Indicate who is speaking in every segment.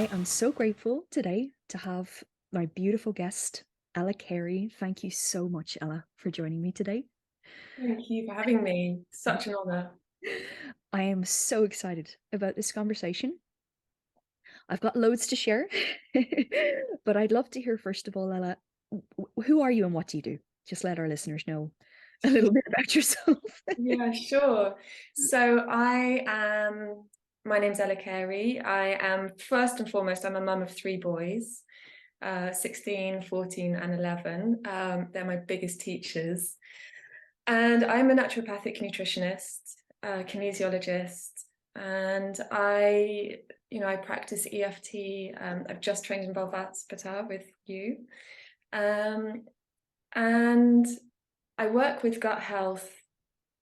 Speaker 1: I am so grateful today to have my beautiful guest, Ella Carey. Thank you so much, Ella, for joining me today.
Speaker 2: Thank you for having me. Such an honor.
Speaker 1: I am so excited about this conversation. I've got loads to share, but I'd love to hear, first of all, Ella, who are you and what do you do? Just let our listeners know a little bit about yourself.
Speaker 2: Yeah, sure. So my name's Ella Carey. I am, first and foremost, I'm a mum of three boys, 16, 14, and 11. They're my biggest teachers. And I'm a naturopathic nutritionist, kinesiologist, and I practice EFT. I've just trained in Vulvaspetar with you. Um, and I work with gut health,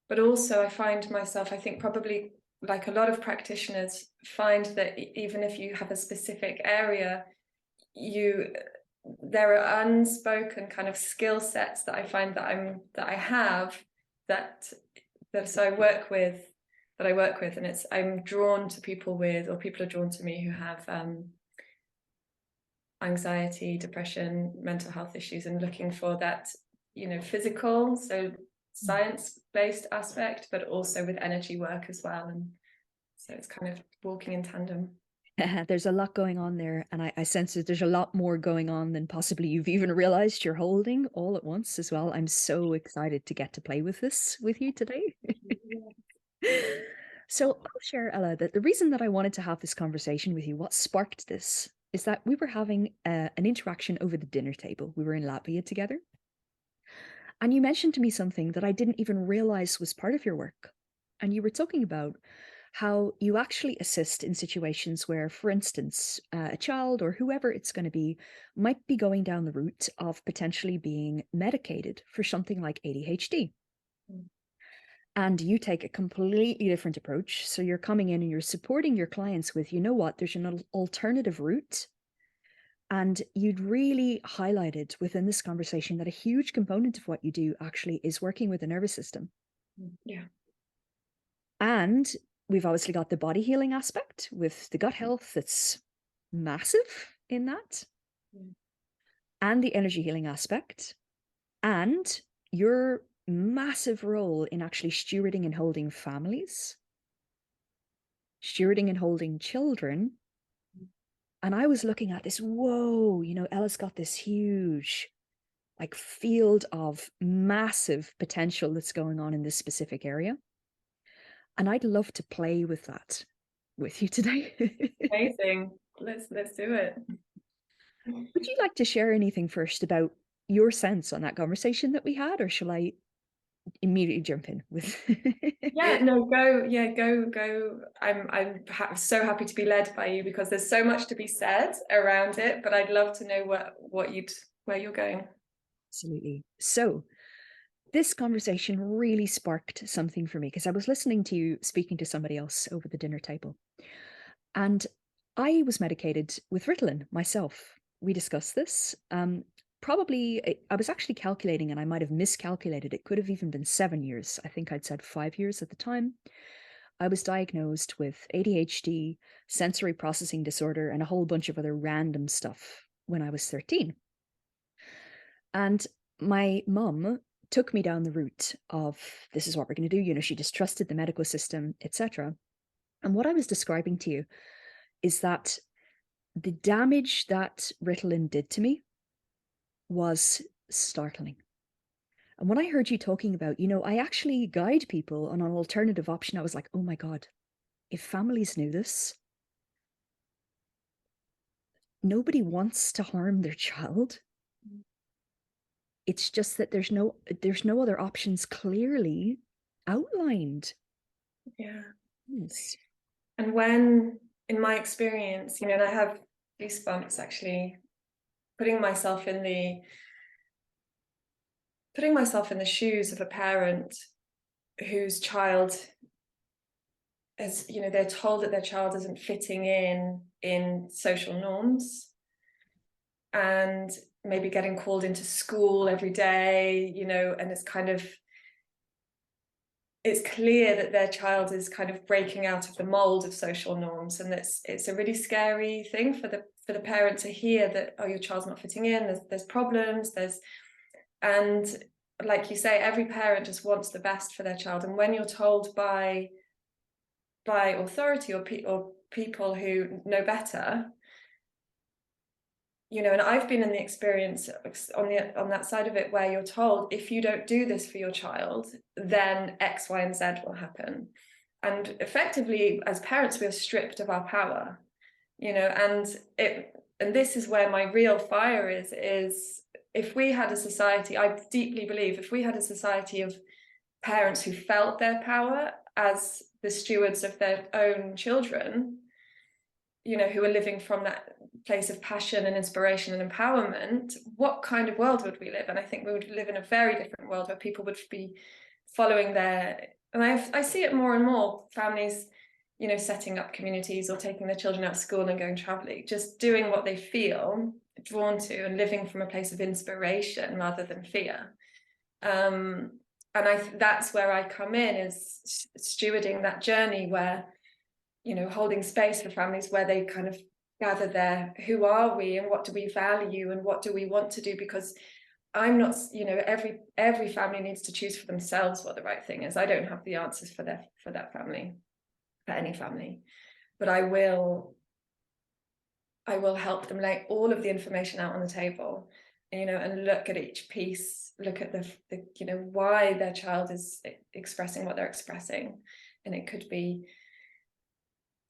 Speaker 2: but also I find myself, I think probably like a lot of practitioners find that even if you have a specific area, there are unspoken kind of skill sets that I find that I have that so I work with and I'm drawn to people with, or people are drawn to me who have anxiety, depression, mental health issues, and looking for that, physical, so science-based aspect, but also with energy work as well. And so it's kind of walking in tandem.
Speaker 1: There's a lot going on there, and I sense that there's a lot more going on than possibly you've even realized you're holding all at once as well. I'm so excited to get to play with this with you today. So I'll share, Ella, that the reason that I wanted to have this conversation with you, what sparked this, is that we were having an interaction over the dinner table. We were in Latvia together. And you mentioned to me something that I didn't even realize was part of your work. And you were talking about how you actually assist in situations where, for instance, a child or whoever it's going to be might be going down the route of potentially being medicated for something like ADHD. And you take a completely different approach. So you're coming in and you're supporting your clients with, you know what, there's an alternative route. And you'd really highlighted within this conversation that a huge component of what you do actually is working with the nervous system.
Speaker 2: Yeah.
Speaker 1: And we've obviously got the body healing aspect with the gut health that's massive in that, and the energy healing aspect, and your massive role in actually stewarding and holding families, stewarding and holding children. And I was looking at this, whoa, Ella's got this huge like field of massive potential that's going on in this specific area. And I'd love to play with that with you today.
Speaker 2: Amazing. Let's do it.
Speaker 1: Would you like to share anything first about your sense on that conversation that we had, or shall I immediately jump in with?
Speaker 2: Yeah, no, go. Yeah, go. So happy to be led by you because there's so much to be said around it, but I'd love to know where you're going.
Speaker 1: Absolutely. So this conversation really sparked something for me because I was listening to you speaking to somebody else over the dinner table. And I was medicated with Ritalin myself. We discussed this. Probably, I was actually calculating and I might have miscalculated. It could have even been 7 years. I think I'd said 5 years at the time. I was diagnosed with ADHD, sensory processing disorder, and a whole bunch of other random stuff when I was 13. And my mum took me down the route of this is what we're going to do. She distrusted the medical system, etc. And what I was describing to you is that the damage that Ritalin did to me was startling. And when I heard you talking about, I actually guide people on an alternative option, I was like, oh my God, if families knew this, nobody wants to harm their child. It's just that there's no other options clearly outlined.
Speaker 2: Yeah.
Speaker 1: Yes.
Speaker 2: And when, in my experience, and I have goosebumps actually, putting myself in the shoes of a parent whose child is, they're told that their child isn't fitting in social norms, and maybe getting called into school every day, and it's kind of it's clear that their child is kind of breaking out of the mold of social norms, and it's a really scary thing for the parent to hear that, oh, your child's not fitting in, there's problems, and like you say, every parent just wants the best for their child, and when you're told by authority or people who know better, you know, and I've been in the experience on that side of it where you're told, if you don't do this for your child, then X, Y, and Z will happen. And effectively, as parents, we are stripped of our power, you know, and this is where my real fire is if we had a society, I deeply believe, if we had a society of parents who felt their power as the stewards of their own children, you know, who are living from that place of passion and inspiration and empowerment, what kind of world would we live? And I think we would live in a very different world where people would be following their, and I see it more and more, families, you know, setting up communities or taking their children out of school and going traveling, just doing what they feel drawn to and living from a place of inspiration rather than fear. And that's where I come in, is stewarding that journey where, you know, holding space for families where they kind of gather their, who are we and what do we value and what do we want to do? Because I'm not, you know, every family needs to choose for themselves what the right thing is. I don't have the answers for that family, for any family, but I will help them lay all of the information out on the table, you know, and look at each piece, look at the you know, why their child is expressing what they're expressing. And it could be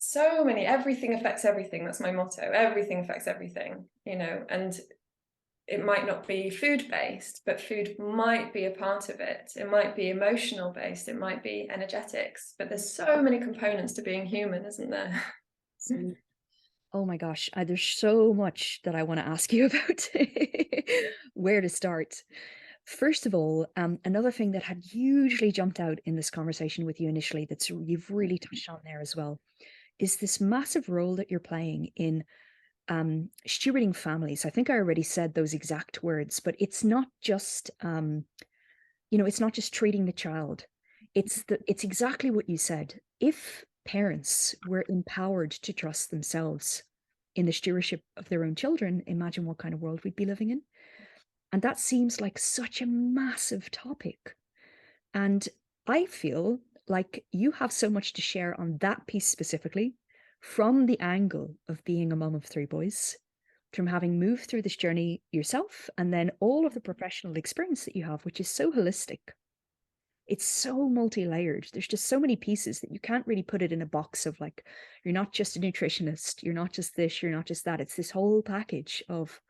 Speaker 2: so many, everything affects everything. That's my motto. Everything affects everything, you know, and it might not be food based, but food might be a part of it. It might be emotional based. It might be energetics, but there's so many components to being human, isn't there?
Speaker 1: Oh my gosh, there's so much that I want to ask you about. Where to start? First of all, another thing that had hugely jumped out in this conversation with you initially, that's you've really touched on there as well, is this massive role that you're playing in stewarding families. I think I already said those exact words, but it's not just you know, it's not just treating the child. It's exactly what you said. If parents were empowered to trust themselves in the stewardship of their own children, imagine what kind of world we'd be living in. And that seems like such a massive topic. And I feel like you have so much to share on that piece specifically, from the angle of being a mom of three boys, from having moved through this journey yourself, and then all of the professional experience that you have, which is so holistic. It's so multi-layered. There's just so many pieces that you can't really put it in a box of, like, you're not just a nutritionist, you're not just this, you're not just that. It's this whole package of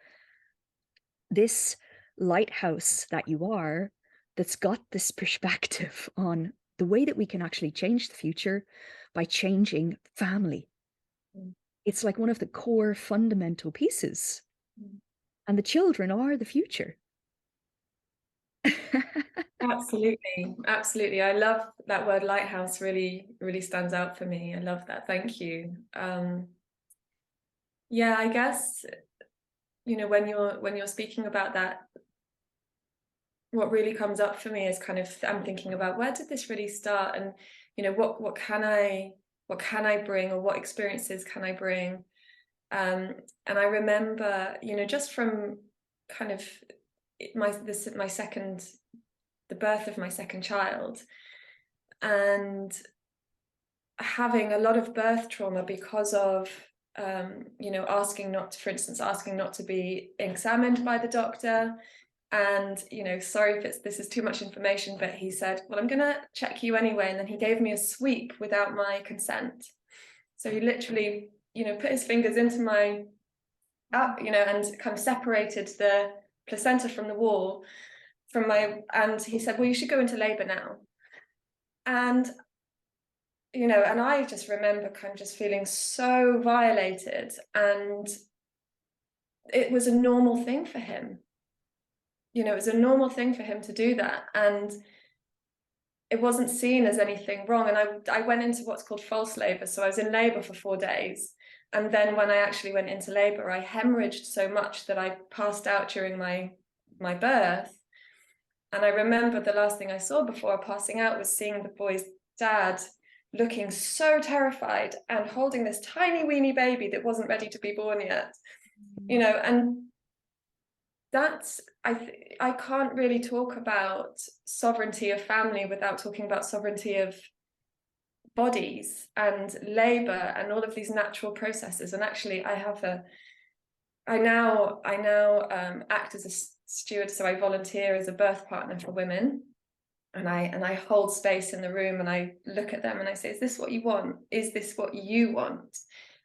Speaker 1: this lighthouse that you are, that's got this perspective on the way that we can actually change the future by changing family. It's like one of the core fundamental pieces. And the children are the future.
Speaker 2: Absolutely, absolutely. I love that word lighthouse, really, really stands out for me. I love that. Thank you. Yeah, I guess, you know, when you're speaking about that, what really comes up for me is kind of, I'm thinking about, where did this really start? And, you know, what can I bring, or what experiences can I bring? And I remember, you know, just from kind of the birth of my second child, and having a lot of birth trauma because of, you know, asking not to be examined by the doctor. And, you know, sorry if this is too much information, but he said, well, I'm going to check you anyway. And then he gave me a sweep without my consent. So he literally, you know, put his fingers into my, you know, and kind of separated the placenta from the wall and he said, well, you should go into labor now. And, you know, and I just remember kind of just feeling so violated, and it was a normal thing for him. You know, it was a normal thing for him to do that, and it wasn't seen as anything wrong. And I went into what's called false labor. So I was in labor for 4 days. And then when I actually went into labor, I hemorrhaged so much that I passed out during my birth. And I remember the last thing I saw before passing out was seeing the boy's dad looking so terrified and holding this tiny weeny baby that wasn't ready to be born yet, and that's, I can't really talk about sovereignty of family without talking about sovereignty of bodies and labor and all of these natural processes. And actually I now act as a steward, so I volunteer as a birth partner for women, and I hold space in the room, and I look at them and I say, is this what you want? Is this what you want?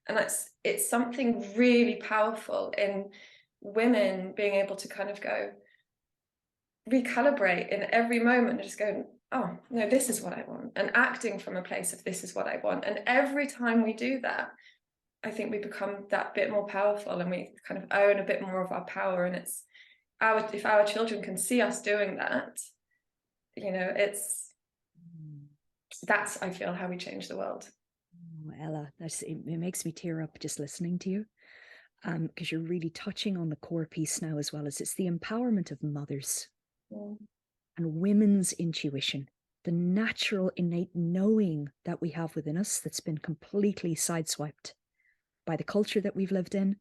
Speaker 2: And it's something really powerful in women being able to kind of go recalibrate in every moment and just go, oh no, this is what I want, and acting from a place of this is what I want. And every time we do that, I think we become that bit more powerful, and we kind of own a bit more of our power. And it's if our children can see us doing that, that's, I feel, how we change the world.
Speaker 1: Oh, Ella, it makes me tear up just listening to you, because you're really touching on the core piece now, as well as it's the empowerment of mothers and women's intuition, the natural innate knowing that we have within us that's been completely sideswiped by the culture that we've lived in.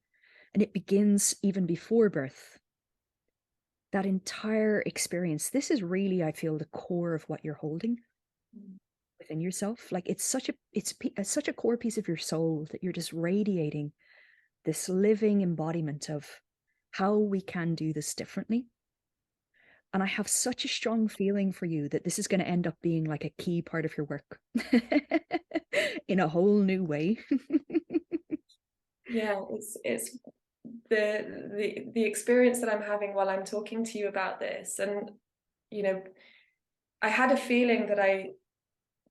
Speaker 1: And it begins even before birth. That entire experience, this is really, I feel, the core of what you're holding within yourself. Like it's such a core piece of your soul that you're just radiating this living embodiment of how we can do this differently. And I have such a strong feeling for you that this is going to end up being like a key part of your work in a whole new way.
Speaker 2: Yeah, it's the experience that I'm having while I'm talking to you about this. And I had a feeling that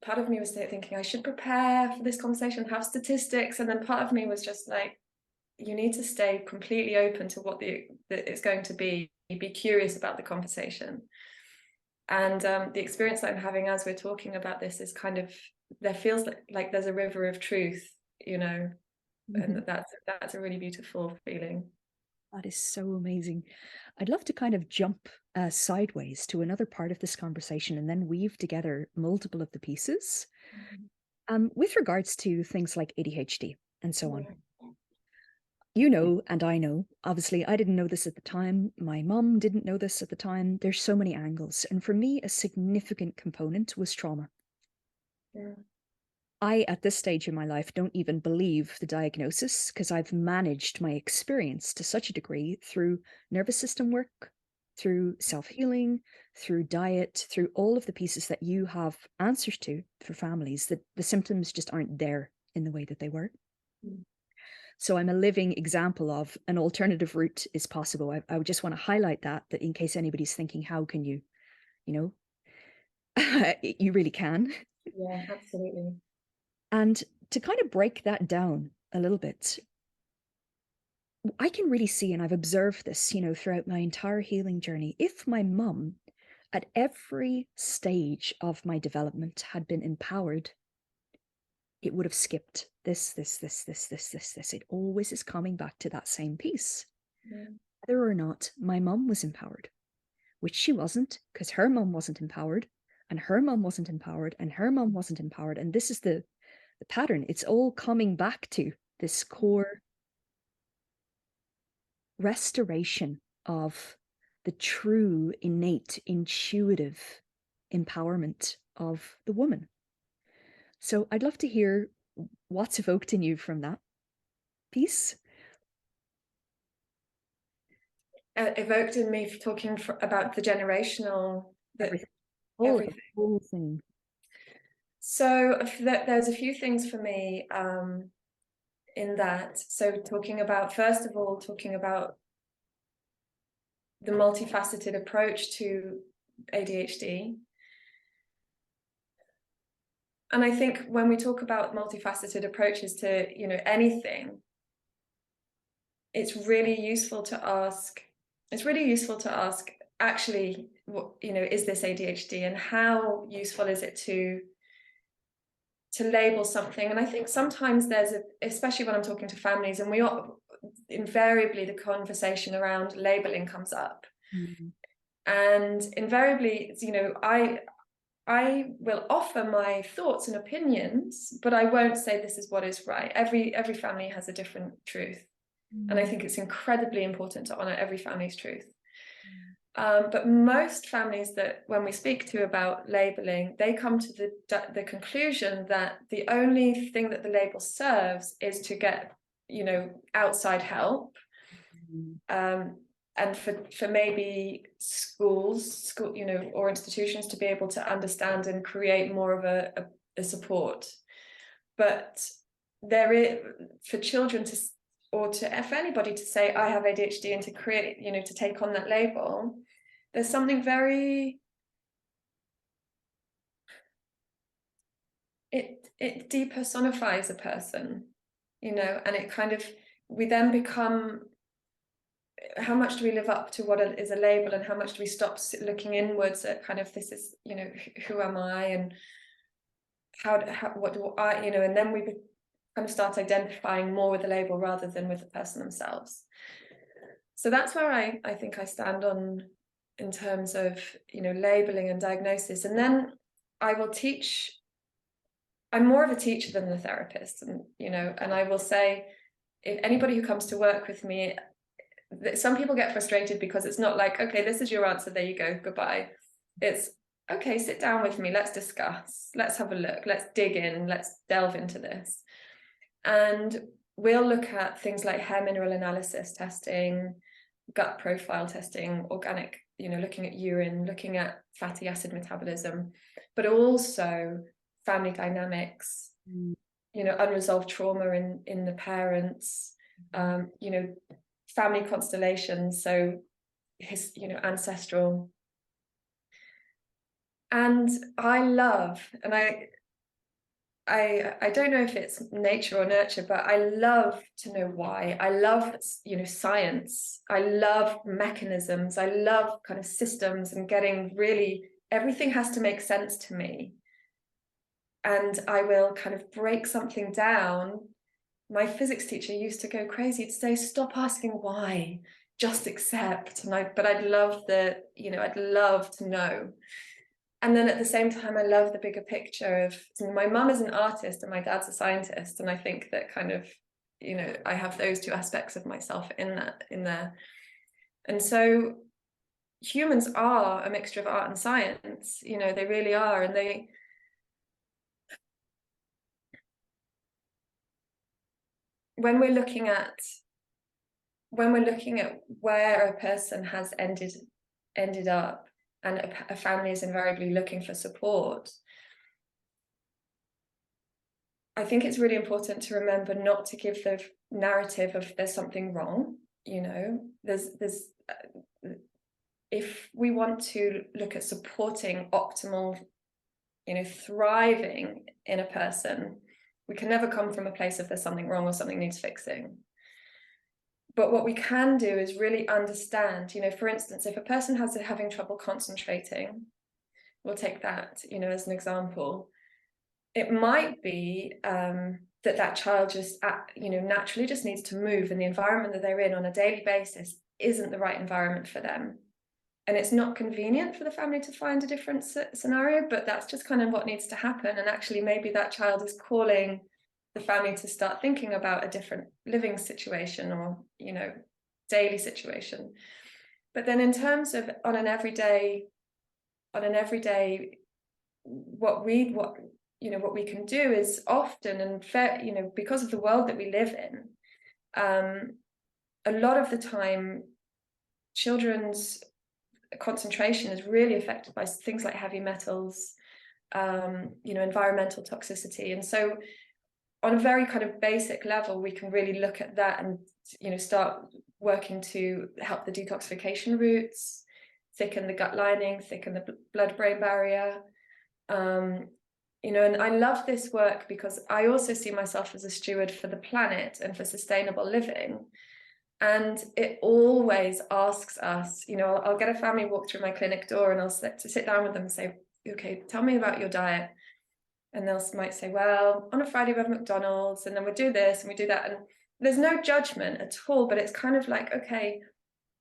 Speaker 2: part of me was thinking I should prepare for this conversation, have statistics, and then part of me was just like, you need to stay completely open to what it's going to be curious about the conversation. And the experience that I'm having as we're talking about this is kind of, there feels like there's a river of truth, and that's a really beautiful feeling.
Speaker 1: That is so amazing. I'd love to kind of jump sideways to another part of this conversation and then weave together multiple of the pieces with regards to things like ADHD and so on. You know, and I know, obviously, I didn't know this at the time. My mum didn't know this at the time. There's so many angles. And for me, a significant component was trauma.
Speaker 2: Yeah.
Speaker 1: I, at this stage in my life, don't even believe the diagnosis because I've managed my experience to such a degree through nervous system work, through self-healing, through diet, through all of the pieces that you have answers to for families, that the symptoms just aren't there in the way that they were. So I'm a living example of an alternative route is possible. I would just want to highlight that in case anybody's thinking, how can you, you really can.
Speaker 2: Yeah, absolutely.
Speaker 1: And to kind of break that down a little bit, I can really see, and I've observed this, throughout my entire healing journey, if my mum at every stage of my development had been empowered, it would have skipped this. It always is coming back to that same piece. Yeah. Whether or not my mum was empowered, which she wasn't, because her mum wasn't empowered, and her mum wasn't empowered, and her mum wasn't empowered. And this is the pattern. It's all coming back to this core restoration of the true, innate, intuitive empowerment of the woman. So I'd love to hear what's evoked in you from that piece.
Speaker 2: Evoked in me talking about the generational,
Speaker 1: everything. Whole thing.
Speaker 2: So there's a few things for me in that. So first of all, talking about the multifaceted approach to ADHD. And I think when we talk about multifaceted approaches to, anything, it's really useful to ask, actually, what, is this ADHD, and how useful is it to label something? And I think sometimes especially when I'm talking to families, and invariably the conversation around labeling comes up. And invariably, you know, I will offer my thoughts and opinions, but I won't say this is what is right. Every family has a different truth. And I think it's incredibly important to honor every family's truth. But most families that when we speak to about labeling, they come to the conclusion that the only thing that the label serves is to get, you know, outside help. And for maybe school, you know, or institutions to be able to understand and create more of a support. But there is, for children to, or to, for anybody to say, I have ADHD, and to create, you know, to take on that label, there's something very, it depersonifies a person, you know, and it kind of, we then become, how much do we live up to what is a label, and how much do we stop looking inwards at kind of, this is, you know, who am I, and what do I, you know, and then we kind of start identifying more with the label rather than with the person themselves. So that's where I think I stand on in terms of, you know, labeling and diagnosis. And then I will teach, I'm more of a teacher than a therapist, and, you know, and I will say, if anybody who comes to work with me, some people get frustrated because it's not like, okay, this is your answer, there you go, goodbye. It's, okay, sit down with me, let's discuss, let's have a look, let's dig in, let's delve into this. And we'll look at things like hair mineral analysis testing, gut profile testing, organic, you know, looking at urine, looking at fatty acid metabolism, but also family dynamics, you know, unresolved trauma in the parents, you know, family constellations, so his, you know, ancestral. And I love, and I don't know if it's nature or nurture, but I love to know why. I love, you know, science. I love mechanisms. I love kind of systems, and getting really, everything has to make sense to me. And I will kind of break something down. My physics teacher used to go crazy to say, stop asking why, just accept. But I'd love you know, I'd love to know. And then at the same time, I love the bigger picture of, my mum is an artist and my dad's a scientist. And I think that kind of, you know, I have those two aspects of myself in there. And so humans are a mixture of art and science, you know, they really are. And when we're looking at where a person has ended up, and a family is invariably looking for support, I think it's really important to remember not to give the narrative of there's something wrong. You know, if we want to look at supporting optimal, you know, thriving in a person, we can never come from a place of there's something wrong or something needs fixing. But what we can do is really understand, you know, for instance, if a person has having trouble concentrating, we'll take that, you know, as an example. It might be that child just, you know, naturally just needs to move, and the environment that they're in on a daily basis isn't the right environment for them. And it's not convenient for the family to find a different scenario, but that's just kind of what needs to happen. And actually, maybe that child is calling the family to start thinking about a different living situation, or, you know, daily situation. But then in terms of on an everyday, what we can do is often, and you know, because of the world that we live in, a lot of the time children's concentration is really affected by things like heavy metals, you know, environmental toxicity. And so on a very kind of basic level, we can really look at that and, you know, start working to help the detoxification routes, thicken the gut lining, thicken the blood-brain barrier. You know, and I love this work because I also see myself as a steward for the planet and for sustainable living. And it always asks us, you know, I'll get a family walk through my clinic door, and I'll sit down with them and say, okay, tell me about your diet. And they might say, well, on a Friday we have McDonald's, and then we do this and we do that. And there's no judgment at all, but it's kind of like, okay,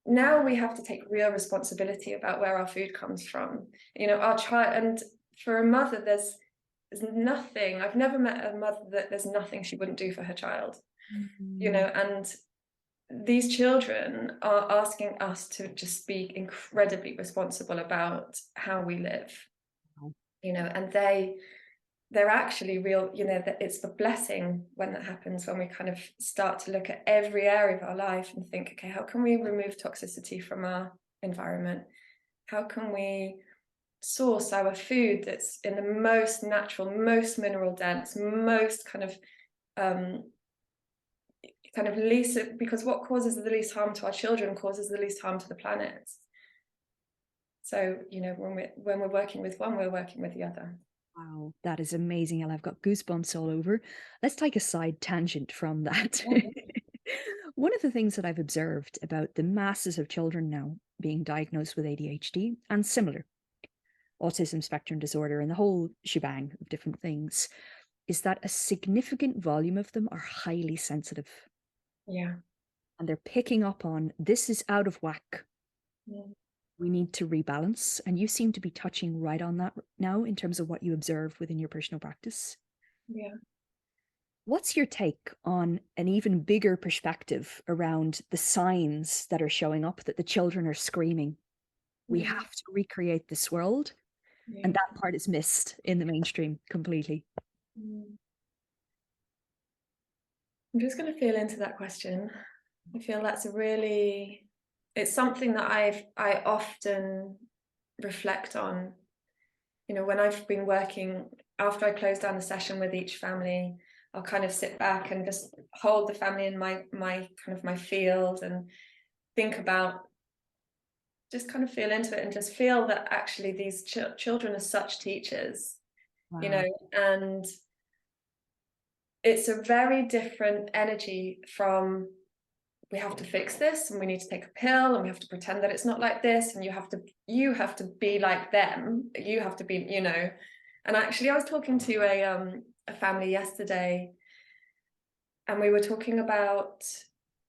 Speaker 2: now we have to take real responsibility about where our food comes from. Our child, and for a mother, there's nothing. I've never met a mother that there's nothing she wouldn't do for her child. And these children are asking us to just be incredibly responsible about how we live. And they're actually real, that it's a blessing when that happens, when we kind of start to look at every area of our life and think, okay, how can we remove toxicity from our environment? How can we source our food that's in the most natural, most mineral dense, most kind of least, because what causes the least harm to our children causes the least harm to the planet. So, when we're working with one, we're working with the other.
Speaker 1: Wow, that is amazing, Ella. I've got goosebumps all over. Let's take a side tangent from that. One of the things that I've observed about the masses of children now being diagnosed with ADHD and similar autism spectrum disorder and the whole shebang of different things is that a significant volume of them are highly sensitive.
Speaker 2: Yeah.
Speaker 1: And they're picking up on, this is out of whack.
Speaker 2: Yeah.
Speaker 1: We need to rebalance. And you seem to be touching right on that now in terms of what you observe within your personal practice.
Speaker 2: Yeah.
Speaker 1: What's your take on an even bigger perspective around the signs that are showing up that the children are screaming? We have to recreate this world.
Speaker 2: Yeah.
Speaker 1: And that part is missed in the mainstream completely.
Speaker 2: I'm just going to feel into that question. I feel that's it's something that I often reflect on. When I've been working, after I close down the session with each family, I'll kind of sit back and just hold the family in my kind of my field and think about, just kind of feel into it and just feel that actually these children are such teachers.
Speaker 1: Wow.
Speaker 2: And it's a very different energy from, we have to fix this and we need to take a pill and we have to pretend that it's not like this, and you have to be like them, you have to be, and actually I was talking to a family yesterday, and we were talking about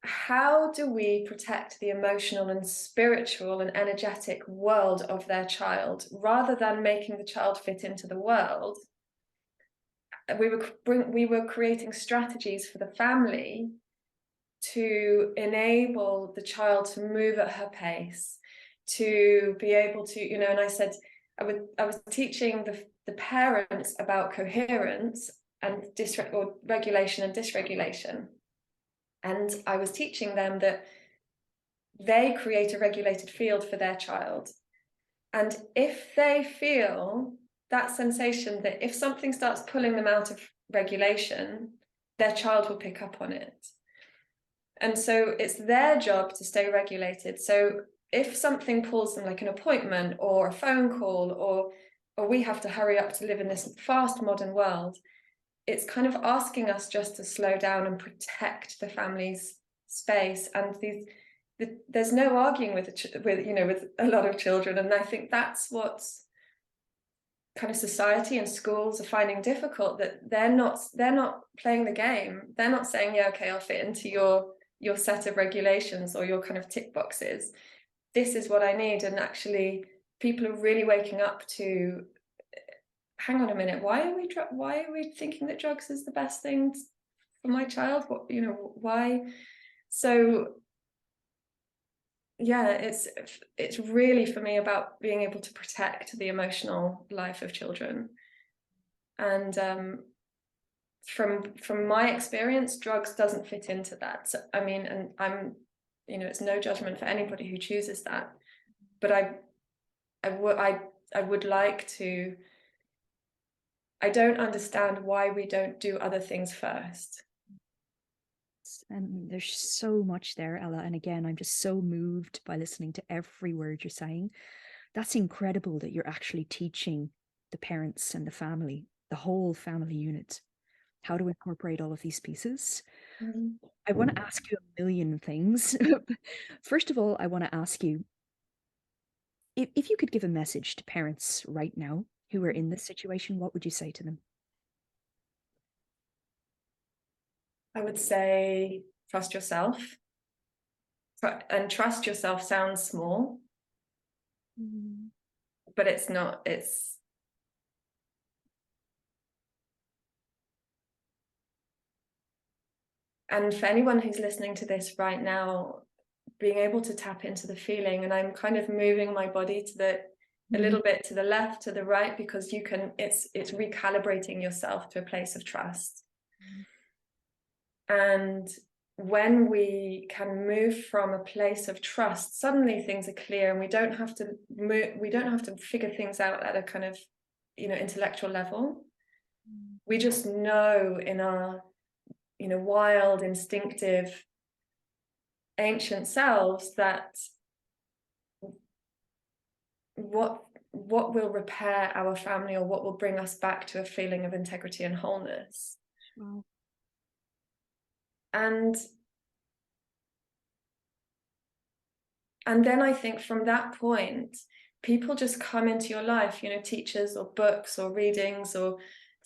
Speaker 2: how do we protect the emotional and spiritual and energetic world of their child rather than making the child fit into the world. We were creating strategies for the family to enable the child to move at her pace, to be able to, and I said, I was teaching the parents about coherence and regulation and dysregulation. And I was teaching them that they create a regulated field for their child. And if they feel that sensation that if something starts pulling them out of regulation, their child will pick up on it. And so it's their job to stay regulated. So if something pulls them, like an appointment or a phone call, or we have to hurry up to live in this fast modern world, it's kind of asking us just to slow down and protect the family's space. And there's no arguing with a lot of children. And I think that's what kind of society and schools are finding difficult, that they're not playing the game. They're not saying, yeah, okay, I'll fit into your set of regulations or your kind of tick boxes. This is what I need. And actually people are really waking up to, hang on a minute, why are we thinking that drugs is the best thing for my child? Why? So yeah, it's really, for me, about being able to protect the emotional life of children. And from my experience, drugs doesn't fit into that. So, I mean, and I'm, it's no judgment for anybody who chooses that, but I would like to. I don't understand why we don't do other things first.
Speaker 1: And there's so much there, Ella. And again, I'm just so moved by listening to every word you're saying. That's incredible that you're actually teaching the parents and the family, the whole family unit, how to incorporate all of these pieces. I want to ask you a million things. First of all, I want to ask you, if you could give a message to parents right now who are in this situation, what would you say to them?
Speaker 2: I would say, trust yourself. And trust yourself sounds small, but it's not. And for anyone who's listening to this right now, being able to tap into the feeling, and I'm kind of moving my body to a little bit to the left, to the right, because you can, it's recalibrating yourself to a place of trust. And when we can move from a place of trust, suddenly things are clear, and we don't have to figure things out at a kind of, intellectual level. We just know in our, wild, instinctive, ancient selves that what will repair our family, or what will bring us back to a feeling of integrity and wholeness.
Speaker 1: Wow.
Speaker 2: And then I think from that point, people just come into your life, teachers or books or readings, or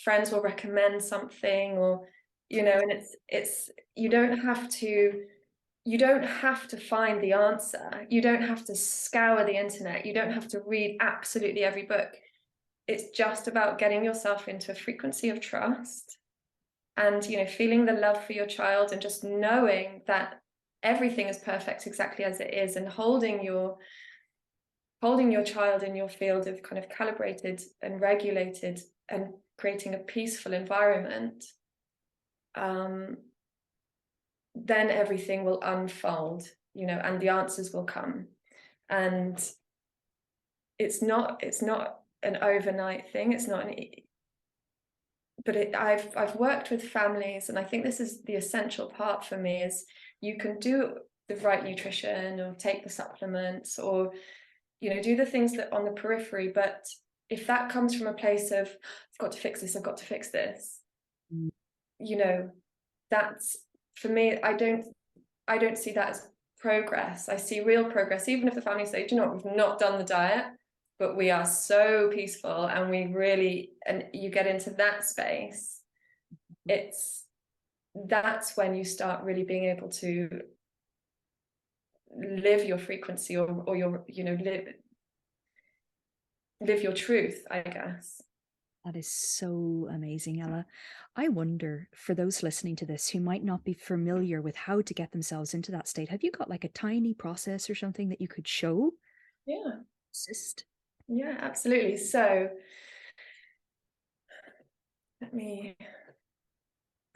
Speaker 2: friends will recommend something, or, and it's you don't have to find the answer. You don't have to scour the internet. You don't have to read absolutely every book. It's just about getting yourself into a frequency of trust, and, feeling the love for your child, and just knowing that everything is perfect exactly as it is, and holding your child in your field of kind of calibrated and regulated, and creating a peaceful environment, then everything will unfold, and the answers will come. And it's not an overnight thing. It's not but I've worked with families, and I think this is the essential part for me, is you can do the right nutrition, or take the supplements, or, do the things that on the periphery. But if that comes from a place of, I've got to fix this, that's, for me, I don't see that as progress. I see real progress, even if the family say, do you know what, we've not done the diet, but we are so peaceful, and and you get into that space, that's when you start really being able to live your frequency, or your, live your truth, I guess.
Speaker 1: That is so amazing, Ella. I wonder, for those listening to this who might not be familiar with how to get themselves into that state, have you got like a tiny process or something that you could show?
Speaker 2: Yeah.
Speaker 1: Assist?
Speaker 2: Yeah, absolutely. So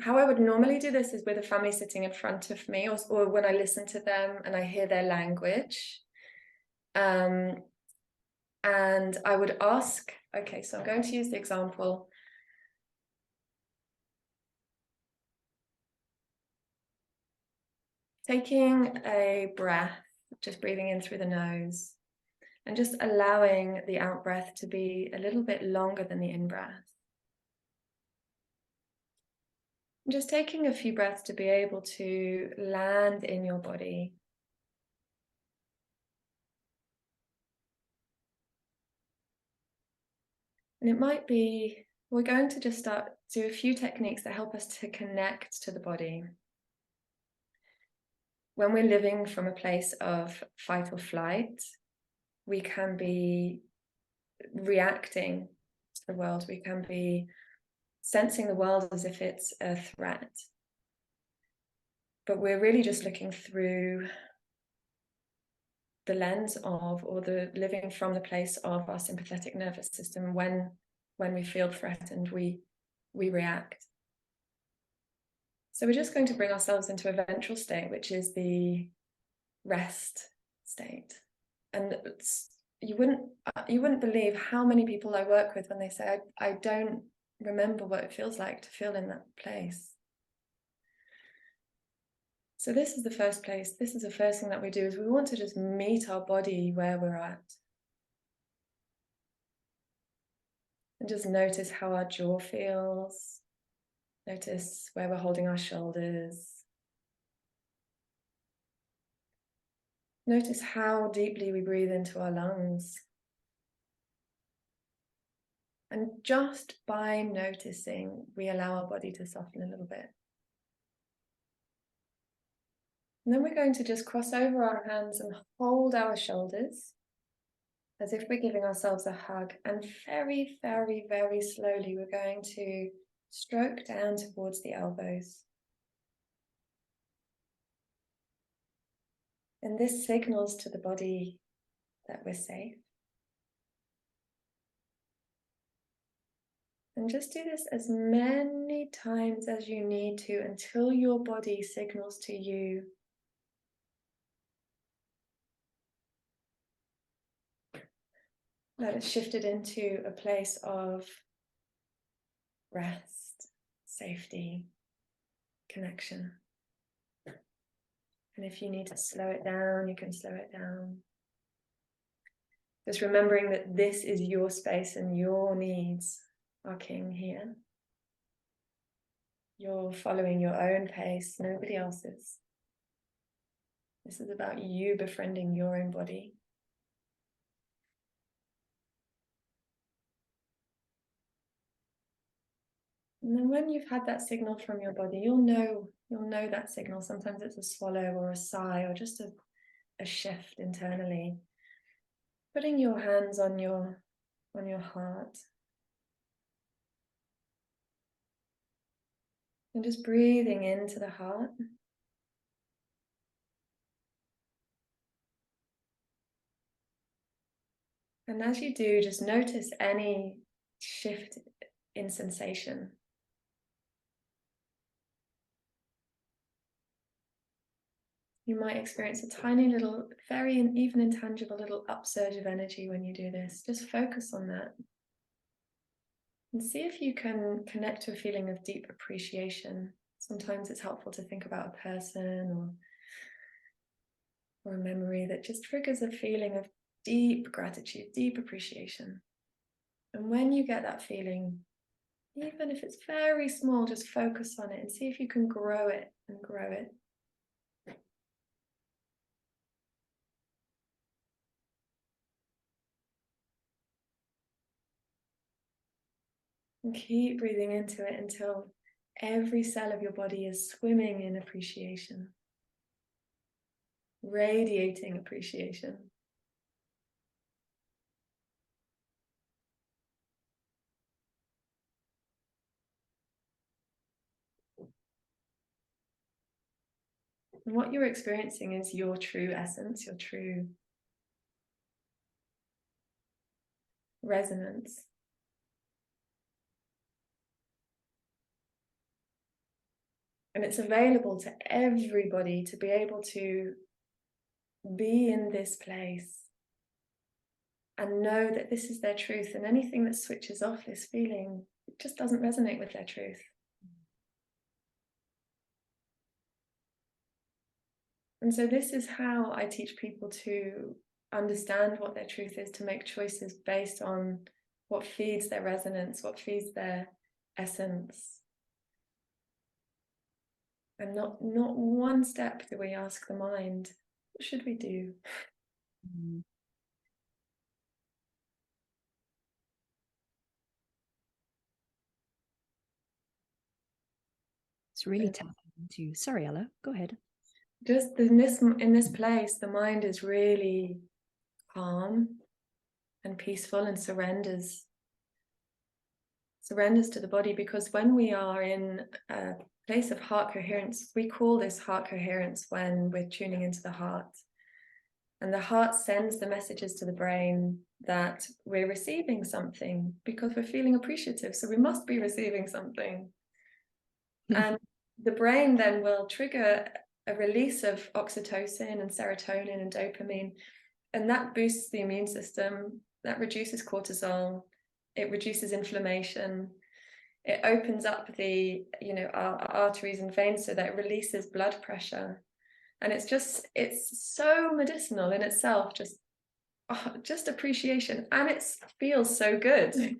Speaker 2: how I would normally do this is with a family sitting in front of me, or when I listen to them and I hear their language. And I would ask, okay, so I'm going to use the example. Taking a breath, just breathing in through the nose, and just allowing the out breath to be a little bit longer than the in breath. And just taking a few breaths to be able to land in your body. And it might be, we're going to just do a few techniques that help us to connect to the body. When we're living from a place of fight or flight, we can be reacting to the world. We can be sensing the world as if it's a threat. But we're really just looking through the lens of, or the living from the place of, our sympathetic nervous system. When we feel threatened, we react. So we're just going to bring ourselves into a ventral state, which is the rest state. And you wouldn't believe how many people I work with when they say, I don't remember what it feels like to feel in that place. So this is the first place. This is the first thing that we do, is we want to just meet our body where we're at. And just notice how our jaw feels. Notice where we're holding our shoulders. Notice how deeply we breathe into our lungs. And just by noticing, we allow our body to soften a little bit. And then we're going to just cross over our hands and hold our shoulders as if we're giving ourselves a hug. And very, very, very slowly, we're going to stroke down towards the elbows. And this signals to the body that we're safe. And just do this as many times as you need to until your body signals to you that it's shifted into a place of rest, safety, connection. And if you need to slow it down, you can slow it down. Just remembering that this is your space and your needs are king here. You're following your own pace, nobody else's. This is about you befriending your own body. And then when you've had that signal from your body, you'll know that signal. Sometimes it's a swallow or a sigh or just a shift internally. Putting your hands on your heart. And just breathing into the heart. And as you do, just notice any shift in sensation. You might experience a tiny little, very even intangible little upsurge of energy when you do this. Just focus on that. And see if you can connect to a feeling of deep appreciation. Sometimes it's helpful to think about a person or a memory that just triggers a feeling of deep gratitude, deep appreciation. And when you get that feeling, even if it's very small, just focus on it and see if you can grow it and grow it. And keep breathing into it until every cell of your body is swimming in appreciation, radiating appreciation. And what you're experiencing is your true essence, your true resonance. And it's available to everybody to be able to be in this place and know that this is their truth, and anything that switches off this feeling just doesn't resonate with their truth. And so this is how I teach people to understand what their truth is, to make choices based on what feeds their resonance, what feeds their essence. And not one step do we ask the mind, what should we do?
Speaker 1: It's really tapping into, sorry, Ella, go ahead.
Speaker 2: Just in this place, the mind is really calm and peaceful and surrenders to the body, because when we are in a place of heart coherence, we call this heart coherence when we're tuning into the heart. And the heart sends the messages to the brain that we're receiving something because we're feeling appreciative. So we must be receiving something. And the brain then will trigger a release of oxytocin and serotonin and dopamine. And that boosts the immune system, that reduces cortisol, it reduces inflammation, it opens up the, our arteries and veins so that it releases blood pressure. And it's so medicinal in itself, just appreciation. And it feels so good.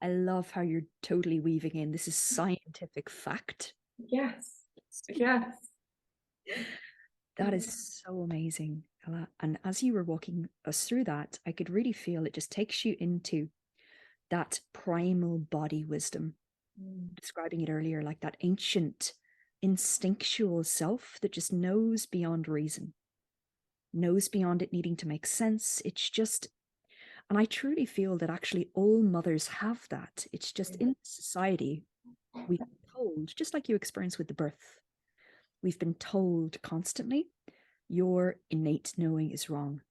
Speaker 1: I love how you're totally weaving in, this is scientific fact.
Speaker 2: Yes.
Speaker 1: That is so amazing, Ella. And as you were walking us through that, I could really feel it just takes you into that primal body wisdom, describing it earlier, like that ancient instinctual self that just knows beyond reason, knows beyond it needing to make sense. It's just, and I truly feel that actually all mothers have that. It's just in society, we've been told, just like you experience with the birth, we've been told constantly, your innate knowing is wrong.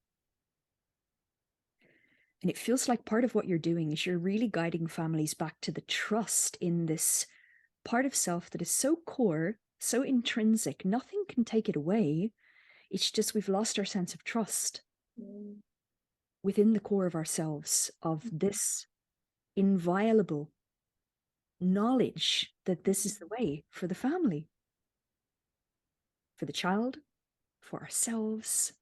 Speaker 1: And it feels like part of what you're doing is you're really guiding families back to the trust in this part of self that is so core, so intrinsic, nothing can take it away. It's just we've lost our sense of trust within the core of ourselves, of this inviolable knowledge that this is the way for the family, for the child, for ourselves.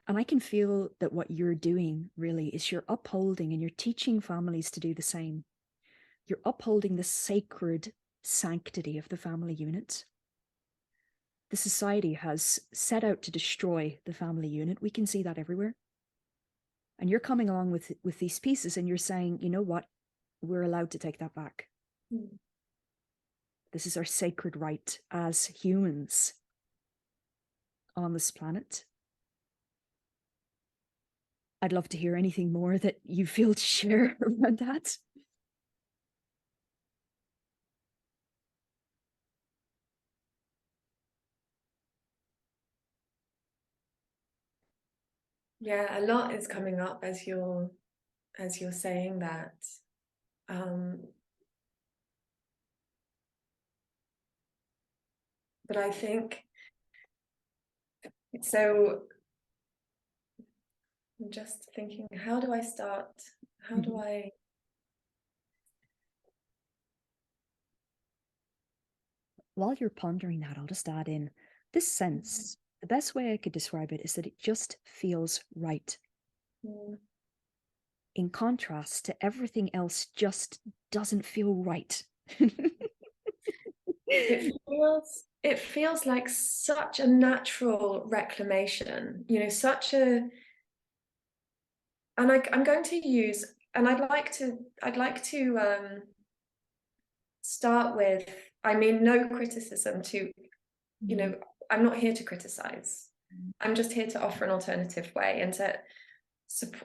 Speaker 1: And I can feel that what you're doing really is you're upholding and you're teaching families to do the same. You're upholding the sacred sanctity of the family unit. The society has set out to destroy the family unit. We can see that everywhere. And you're coming along with these pieces and you're saying, you know what? We're allowed to take that back. This is our sacred right as humans on this planet. I'd love to hear anything more that you feel to share around that.
Speaker 2: Yeah, a lot is coming up as you're saying that. But I think so. I'm just thinking, how do I start? How do I?
Speaker 1: While you're pondering that, I'll just add in this sense. The best way I could describe it is that it just feels right. In contrast to everything else just doesn't feel right.
Speaker 2: It feels like such a natural reclamation, you know, such a, and I'm going to use, and I'd like to start with, I mean, no criticism to, you know, I'm not here to criticize. I'm just here to offer an alternative way and to,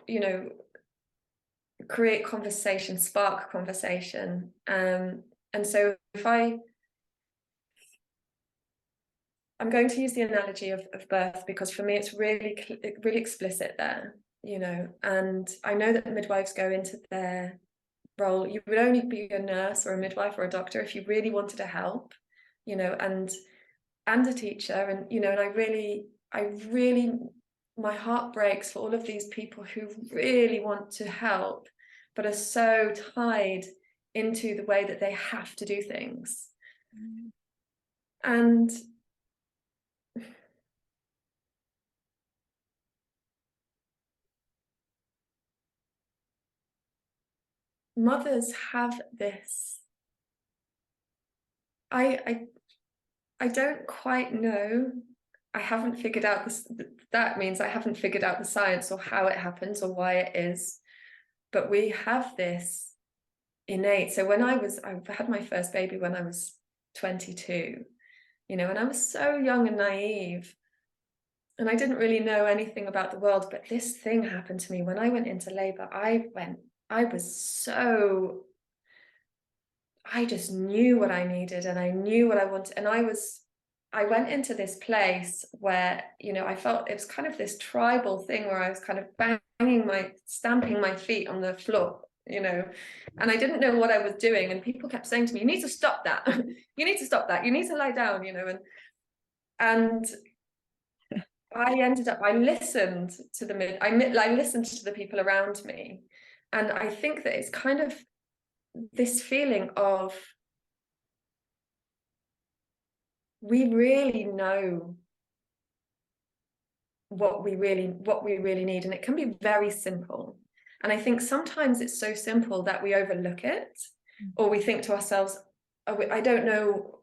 Speaker 2: you know, create conversation, spark conversation. And so if I'm going to use the analogy of birth because for me it's really explicit there, you know, and I know that midwives go into their role. You would only be a nurse or a midwife or a doctor if you really wanted to help, you know, and a teacher, and you know, and I really my heart breaks for all of these people who really want to help but are so tied into the way that they have to do things. And mothers have this, I don't quite know, I haven't figured out this, that means I haven't figured out the science or how it happens or why it is, but we have this innate. So when I had my first baby when I was 22, you know, and I was so young and naive and I didn't really know anything about the world, but this thing happened to me when I went into labor. I just knew what I needed and I knew what I wanted. And I went into this place where, you know, I felt it was kind of this tribal thing where I was kind of stamping my feet on the floor, you know, and I didn't know what I was doing. And people kept saying to me, you need to stop that. You need to stop that. You need to lie down, you know, and I listened to I listened to the people around me. And I think that it's kind of this feeling of, we really know what we really need, and it can be very simple. And I think sometimes it's so simple that we overlook it, or we think to ourselves, oh, I don't know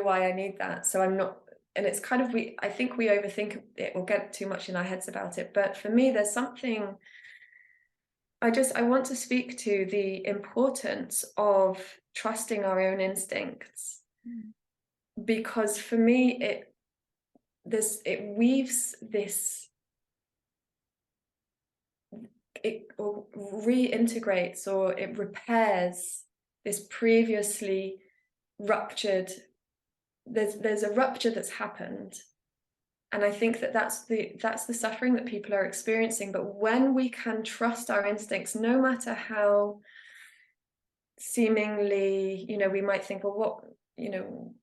Speaker 2: why I need that, so I'm not. And it's kind of, I think we overthink it or get too much in our heads about it. But for me, there's something, I want to speak to the importance of trusting our own instincts, because for me it weaves this, it reintegrates, or it repairs this previously ruptured. There's a rupture that's happened, and I think that's the suffering that people are experiencing. But when we can trust our instincts, no matter how seemingly, we might think, well,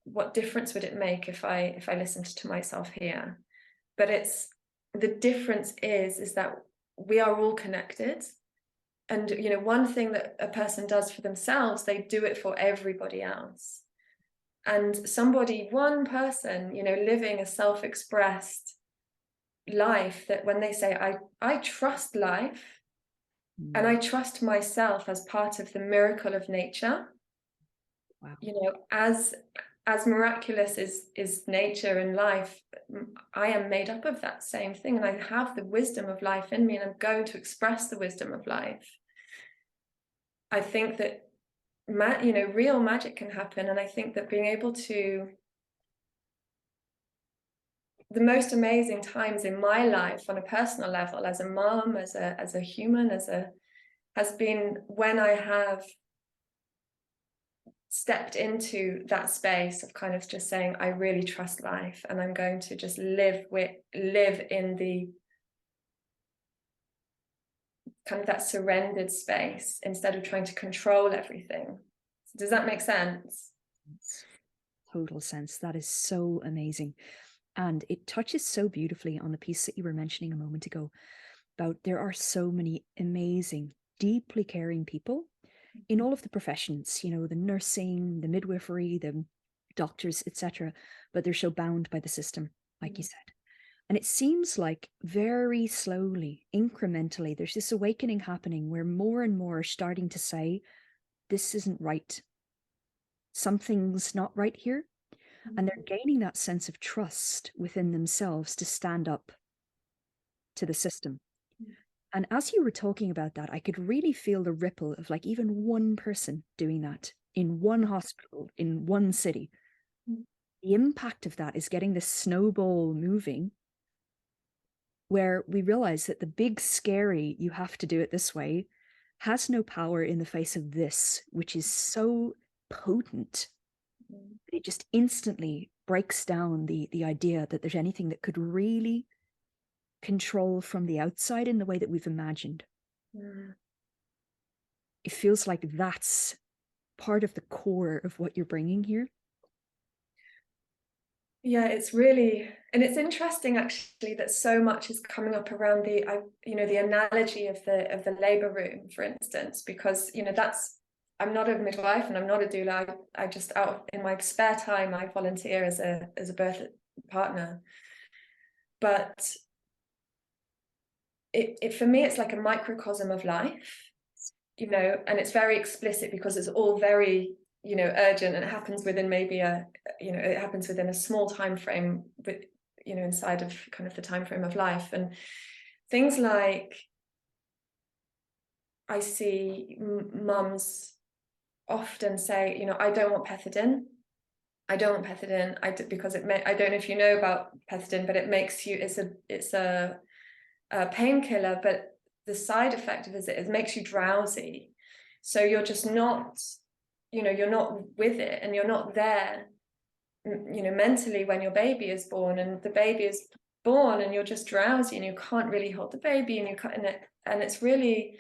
Speaker 2: what difference would it make if I listened to myself here? But the difference is that we are all connected. And one thing that a person does for themselves, they do it for everybody else. And one person, living a self-expressed life, that when they say, I trust life, and I trust myself as part of the miracle of nature.
Speaker 1: Wow.
Speaker 2: As miraculous is nature and life, I am made up of that same thing, and I have the wisdom of life in me, and I'm going to express the wisdom of life. I think that real magic can happen, and I think that being able to, the most amazing times in my life on a personal level, as a mom, as a human, has been when I have stepped into that space of kind of just saying, I really trust life, and I'm going to just live in the kind of that surrendered space, instead of trying to control everything. Does that make sense?
Speaker 1: Total sense. That is so amazing. And it touches so beautifully on the piece that you were mentioning a moment ago about there are so many amazing, deeply caring people in all of the professions, the nursing, the midwifery, the doctors, etc. But they're so bound by the system, like you said. And it seems like very slowly, incrementally, there's this awakening happening where more and more are starting to say, this isn't right. Something's not right here. And they're gaining that sense of trust within themselves to stand up to the system. And as you were talking about that, I could really feel the ripple of like even one person doing that in one hospital, in one city. The impact of that is getting this snowball moving, where we realize that the big, scary, you have to do it this way, has no power in the face of this, which is so potent. It just instantly breaks down the idea that there's anything that could really control from the outside in the way that we've imagined. It feels like that's part of the core of what you're bringing here.
Speaker 2: Yeah, it's really, and it's interesting actually that so much is coming up around the analogy of the labor room, for instance, because I'm not a midwife and I'm not a doula. I just, in my spare time, I volunteer as a birth partner. But it for me, it's like a microcosm of life, and it's very explicit because it's all very urgent, and it happens within maybe it happens within a small time frame, but inside of kind of the time frame of life. And things like, I see mums often say, I don't want pethidine. I don't want pethidine. Because I don't know if you know about pethidine, but it makes you, it's a painkiller, but the side effect of it makes you drowsy. So you're just not, you're not with it, and you're not there, mentally when your baby is born, and the baby is born and you're just drowsy and you can't really hold the baby, and it's really,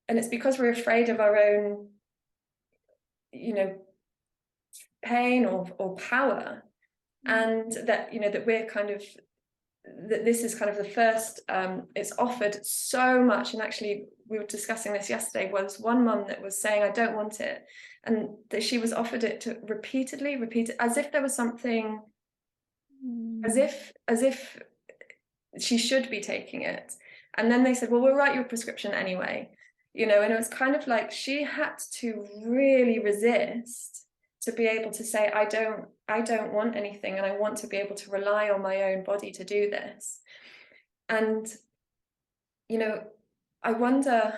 Speaker 2: and it's because we're afraid of our own, pain or power, and that, that we're kind of, that this is kind of the first, it's offered so much. And actually we were discussing this yesterday, was one mum that was saying, I don't want it, and that she was offered it to repeat it, as if there was something, as if she should be taking it. And then they said, well, we'll write you a prescription anyway, and it was kind of like she had to really resist to be able to say, I don't want anything, and I want to be able to rely on my own body to do this. And I wonder,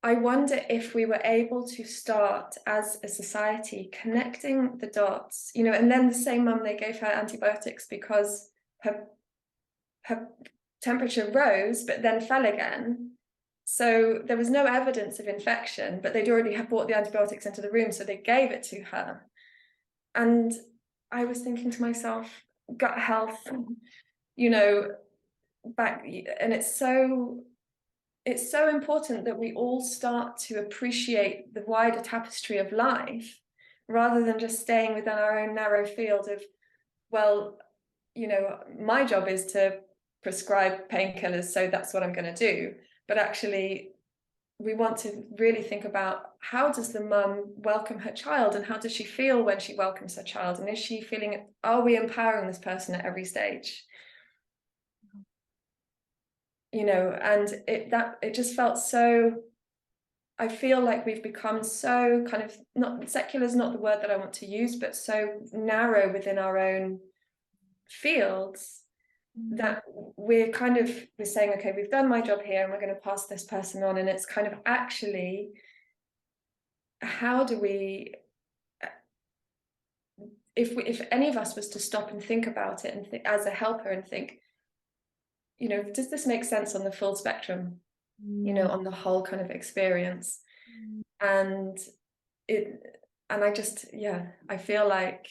Speaker 2: I wonder if we were able to start as a society connecting the dots, you know, and then the same mum, they gave her antibiotics because her temperature rose, but then fell again. So there was no evidence of infection, but they'd already brought the antibiotics into the room, so they gave it to her. And I was thinking to myself, gut health, you know, back, and it's so important that we all start to appreciate the wider tapestry of life, rather than just staying within our own narrow field of, well, you know, my job is to prescribe painkillers, so that's what I'm going to do. But actually, we want to really think about, how does the mum welcome her child, and how does she feel when she welcomes her child, and is she feeling, are we empowering this person at every stage? You know, and it just felt so, I feel like we've become so kind of, not secular is not the word that I want to use, but so narrow within our own fields, that we're saying, okay, we've done my job here and we're going to pass this person on. And it's kind of, actually, how do we, if any of us was to stop and think about it, and as a helper, and think, you know, does this make sense on the full spectrum, you know, on the whole kind of experience? And I just, yeah, I feel like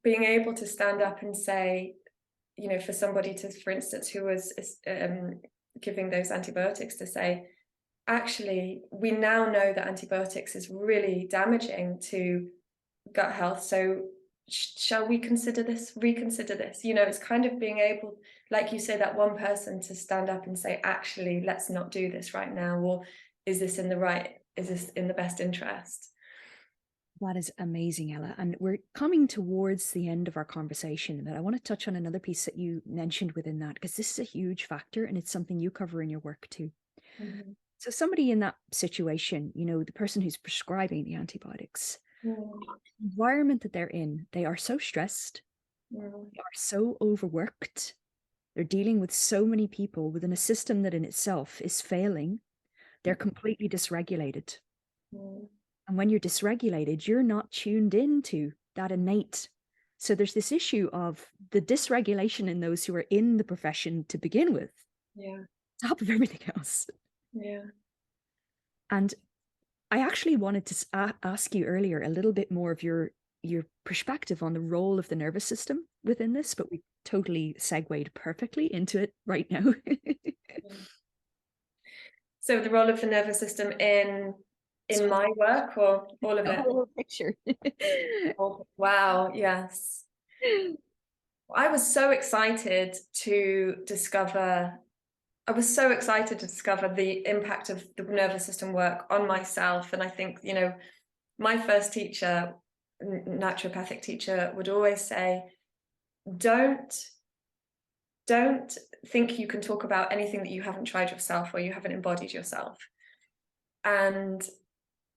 Speaker 2: being able to stand up and say, you know, for somebody to, for instance, who was giving those antibiotics, to say, actually, we now know that antibiotics is really damaging to gut health. So shall we reconsider this? You know, it's kind of being able, like you say, that one person to stand up and say, actually, let's not do this right now. Or is this in the best interest?
Speaker 1: That is amazing, Ella. And we're coming towards the end of our conversation, but I want to touch on another piece that you mentioned within that, because this is a huge factor and it's something you cover in your work too.
Speaker 2: Mm-hmm.
Speaker 1: So somebody in that situation, you know, the person who's prescribing the antibiotics,
Speaker 2: Mm-hmm.
Speaker 1: the environment that they're in, they are so stressed, they are so overworked, they're dealing with so many people within a system that in itself is failing. They're completely dysregulated.
Speaker 2: Mm-hmm.
Speaker 1: And when you're dysregulated, you're not tuned into that innate. So there's this issue of the dysregulation in those who are in the profession to begin with,
Speaker 2: Yeah.
Speaker 1: top of everything else.
Speaker 2: Yeah.
Speaker 1: And I actually wanted to ask you earlier a little bit more of your perspective on the role of the nervous system within this, but we totally segued perfectly into it right now.
Speaker 2: So the role of the nervous system in my work, or all of
Speaker 1: The
Speaker 2: it?
Speaker 1: whole picture.
Speaker 2: Oh, wow, yes. I was so excited to discover the impact of the nervous system work on myself. And I think, you know, my first teacher, naturopathic teacher, would always say, don't think you can talk about anything that you haven't tried yourself or you haven't embodied yourself. And,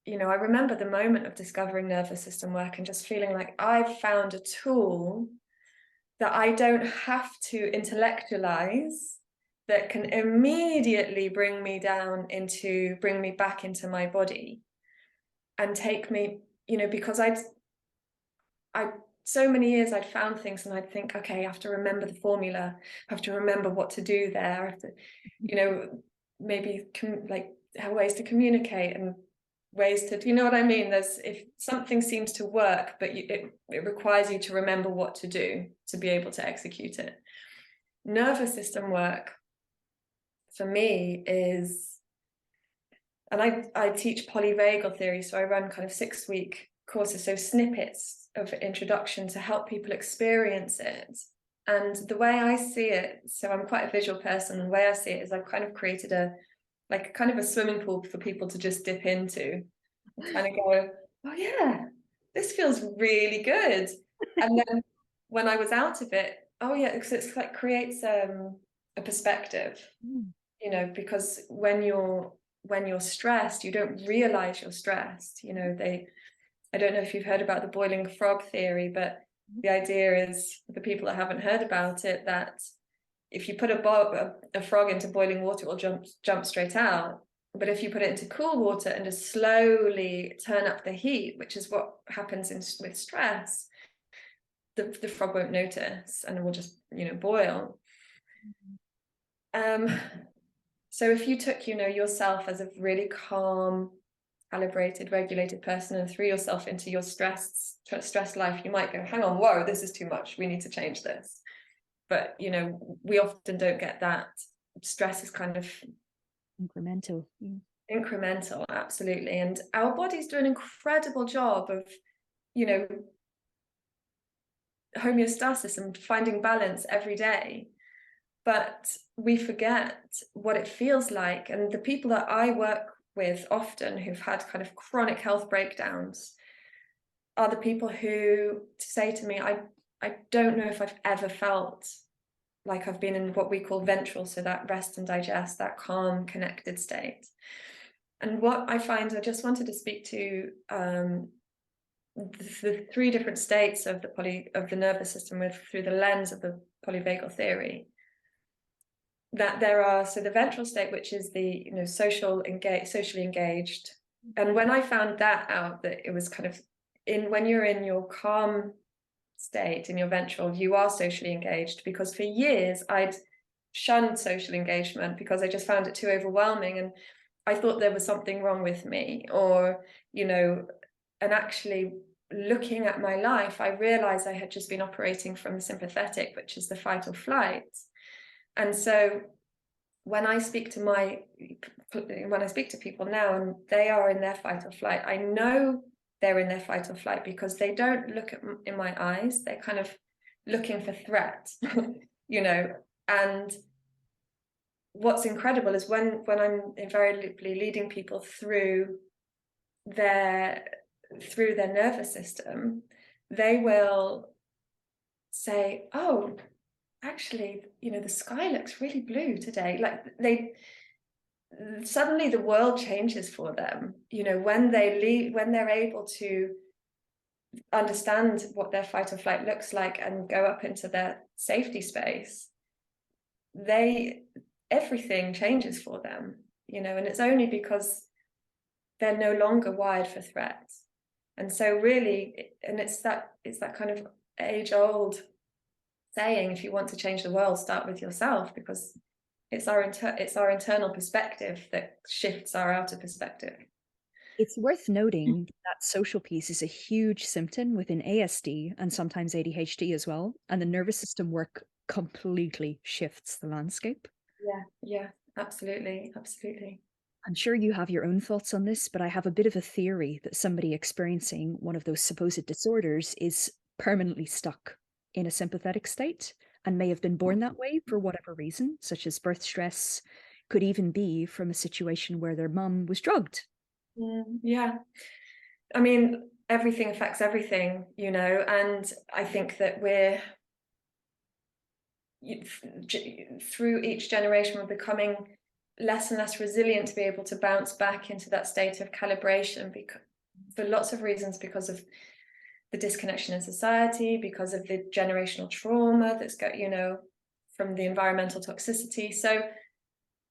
Speaker 2: you know, I remember the moment of discovering nervous system work and just feeling like I've found a tool that I don't have to intellectualize, that can immediately bring me back into my body and take me, you know, because I so many years I'd found things and I'd think, okay, I have to remember the formula, I have to remember what to do there, I have to, you know, maybe like have ways to communicate and ways to, you know what I mean? There's, if something seems to work, but it requires you to remember what to do to be able to execute it. Nervous system work for me is, and I teach polyvagal theory, so I run kind of 6-week courses, so snippets of introduction to help people experience it. And the way I see it, so I'm quite a visual person, and the way I see it is I've kind of created a swimming pool for people to just dip into and kind of go, oh yeah, this feels really good. And then when I was out of it, oh yeah, because it's like creates a perspective, you know, because when you're stressed, you don't realize you're stressed. You know, I don't know if you've heard about the boiling frog theory, but The idea is, for the people that haven't heard about it, that if you put a frog into boiling water, it will jump straight out. But if you put it into cool water and just slowly turn up the heat, which is what happens with stress, the frog won't notice and it will just, boil. So if you took, yourself as a really calm, calibrated, regulated person and threw yourself into your stressed life, you might go, hang on, whoa, this is too much. We need to change this. But, we often don't get that. Stress is kind of
Speaker 1: Incremental.
Speaker 2: incremental, absolutely. And our bodies do an incredible job of, homeostasis and finding balance every day. But we forget what it feels like. And the people that I work with often who've had kind of chronic health breakdowns are the people who say to me, I don't know if I've ever felt like I've been in what we call ventral, so that rest and digest, that calm, connected state. And what I find, I just wanted to speak to the three different states of the nervous system through the lens of the polyvagal theory. That there are, so the ventral state, which is the socially engaged, and when I found that out, that it was kind of when you're in your calm state in your ventral, you are socially engaged, because for years I'd shunned social engagement because I just found it too overwhelming, and I thought there was something wrong with me, or and actually looking at my life, I realized I had just been operating from the sympathetic, which is the fight or flight. And so when I speak to people now and they are in their fight or flight, I know they're in their fight or flight because they don't look in my eyes. They're kind of looking for threat, and what's incredible is when I'm invariably leading people through their nervous system, they will say, oh, actually, the sky looks really blue today. Like suddenly the world changes for them, when they're able to understand what their fight or flight looks like and go up into their safety space, everything changes for them, and it's only because they're no longer wired for threats. And so really, and it's that kind of age-old saying, if you want to change the world, start with yourself, because it's our internal perspective that shifts our outer perspective.
Speaker 1: It's worth noting that social piece is a huge symptom within ASD and sometimes ADHD as well. And the nervous system work completely shifts the landscape.
Speaker 2: Yeah, absolutely.
Speaker 1: I'm sure you have your own thoughts on this, but I have a bit of a theory that somebody experiencing one of those supposed disorders is permanently stuck in a sympathetic state and may have been born that way for whatever reason, such as birth stress, could even be from a situation where their mum was drugged.
Speaker 2: Yeah. I mean, everything affects everything, and I think that through each generation, we're becoming less and less resilient to be able to bounce back into that state of calibration, for lots of reasons, because of the disconnection in society, because of the generational trauma that's got, from the environmental toxicity. So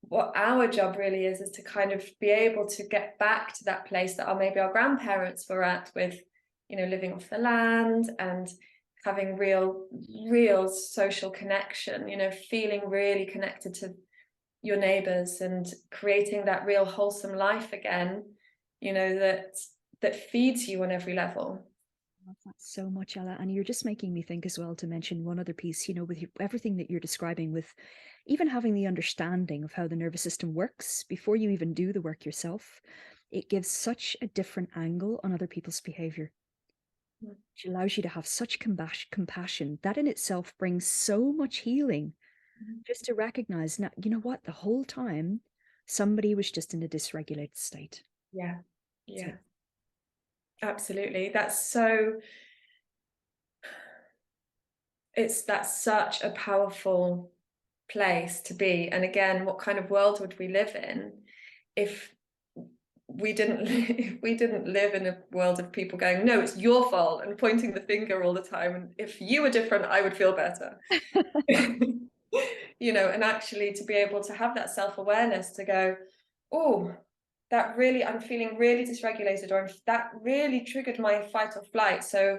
Speaker 2: what our job really is to kind of be able to get back to that place that maybe our grandparents were at, with, living off the land and having real social connection, feeling really connected to your neighbors and creating that real wholesome life again, that feeds you on every level.
Speaker 1: I love that so much, Ella. And you're just making me think as well to mention one other piece, with everything that you're describing, with even having the understanding of how the nervous system works before you even do the work yourself, it gives such a different angle on other people's behavior. Which allows you to have such compassion. That in itself brings so much healing. Just to recognize, now, you know what, the whole time somebody was just in a dysregulated state.
Speaker 2: Yeah.
Speaker 1: So,
Speaker 2: Absolutely. That's such a powerful place to be. And again, what kind of world would we live in if we didn't live in a world of people going, no, it's your fault, and pointing the finger all the time, and if you were different, I would feel better. You know, and actually to be able to have that self-awareness to go, oh, that really, I'm feeling really dysregulated, or that really triggered my fight or flight, so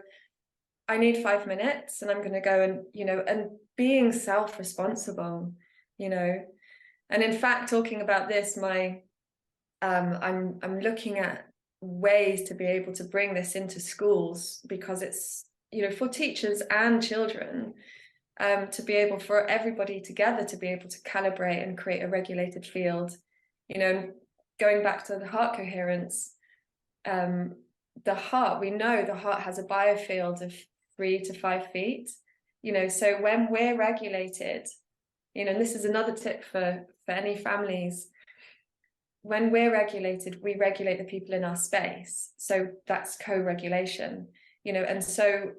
Speaker 2: I need 5 minutes, and I'm going to go and, you know, and being self-responsible, you know. And in fact, talking about this, I'm looking at ways to be able to bring this into schools, because it's, you know, for teachers and children, to be able, for everybody together to be able to calibrate and create a regulated field, you know. Going back to the heart coherence, the heart, we know the heart has a biofield of 3 to 5 feet, you know. So when we're regulated, you know, and this is another tip for any families, when we're regulated, we regulate the people in our space. So that's co-regulation, you know. And so,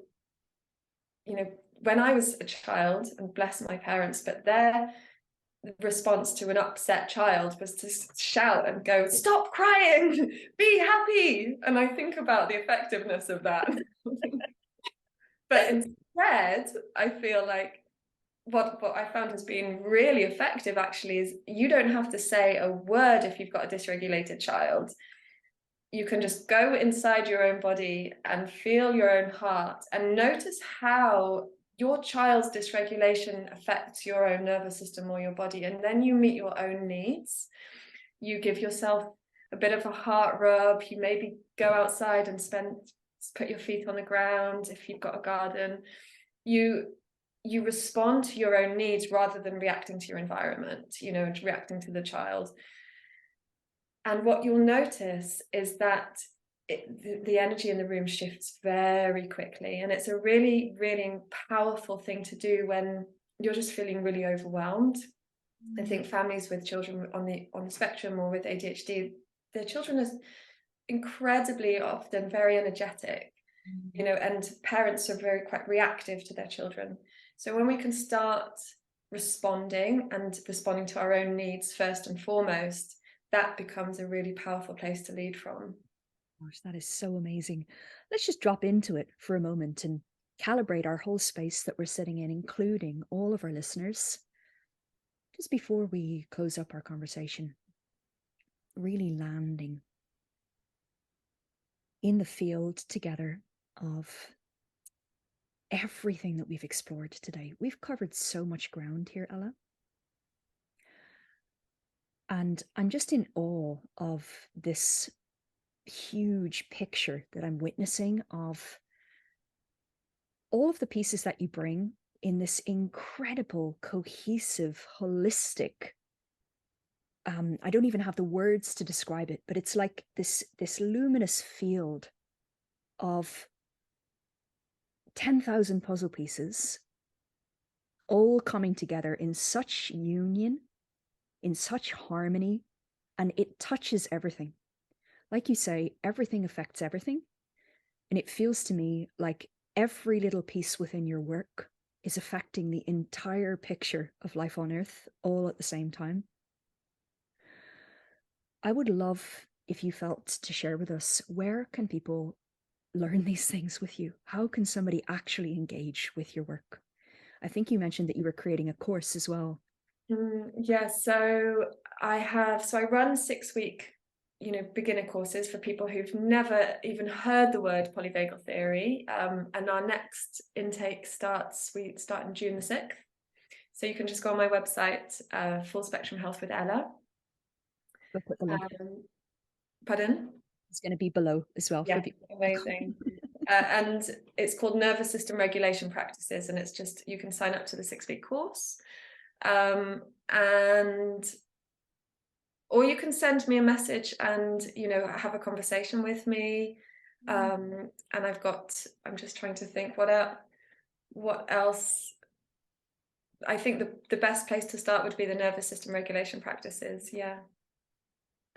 Speaker 2: you know, when I was a child, and bless my parents, but their response to an upset child was to shout and go, stop crying, be happy. And I think about the effectiveness of that. But instead, I feel like what I found has been really effective actually is, you don't have to say a word if you've got a dysregulated child. You can just go inside your own body and feel your own heart and notice how your child's dysregulation affects your own nervous system or your body. And then you meet your own needs. You give yourself a bit of a heart rub. You maybe go outside and put your feet on the ground if you've got a garden. You respond to your own needs rather than reacting to your environment, you know, reacting to the child. And what you'll notice is that the energy in the room shifts very quickly. And it's a really, really powerful thing to do when you're just feeling really overwhelmed. I think families with children on the spectrum or with ADHD, their children are incredibly often very energetic, you know, and parents are quite reactive to their children. So when we can start responding to our own needs first and foremost, that becomes a really powerful place to lead from.
Speaker 1: Gosh, that is so amazing. Let's just drop into it for a moment and calibrate our whole space that we're sitting in, including all of our listeners. Just before we close up our conversation, really landing in the field together of everything that we've explored today. We've covered so much ground here, Ella. And I'm just in awe of this huge picture that I'm witnessing of all of the pieces that you bring in this incredible, cohesive, holistic, I don't even have the words to describe it, but it's like this luminous field of 10,000 puzzle pieces all coming together in such union, in such harmony, and it touches everything. Like you say, everything affects everything. And it feels to me like every little piece within your work is affecting the entire picture of life on Earth all at the same time. I would love if you felt to share with us, where can people learn these things with you? How can somebody actually engage with your work? I think you mentioned that you were creating a course as well.
Speaker 2: Yeah, so I run 6-week, you know, beginner courses for people who've never even heard the word polyvagal theory. And our next intake we start in June the 6th. So you can just go on my website, Full Spectrum Health with Ella.
Speaker 1: We'll put the link.
Speaker 2: Pardon?
Speaker 1: It's going to be below as well.
Speaker 2: Yeah,
Speaker 1: for people.
Speaker 2: amazing. And it's called Nervous System Regulation Practices, and it's just, you can sign up to the 6-week course. And or you can send me a message and, you know, have a conversation with me. And I'm just trying to think what else. I think the best place to start would be the nervous system regulation practices. Yeah.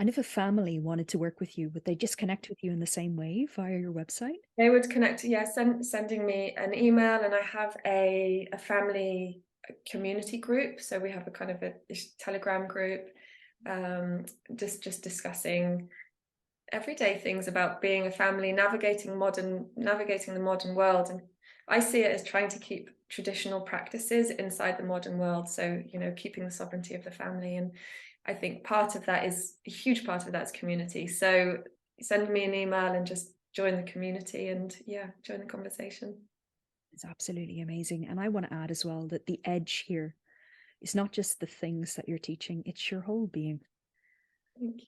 Speaker 1: And if a family wanted to work with you, would they just connect with you in the same way via your website?
Speaker 2: They would connect, sending me an email, and I have a family community group. So we have a kind of a Telegram group, just discussing everyday things about being a family, navigating the modern world. And I see it as trying to keep traditional practices inside the modern world. So, keeping the sovereignty of the family. And I think a huge part of that is community. So send me an email and just join the community and join the conversation.
Speaker 1: It's absolutely amazing. And I want to add as well that the edge here is not just the things that you're teaching, it's your whole being.
Speaker 2: Thank you.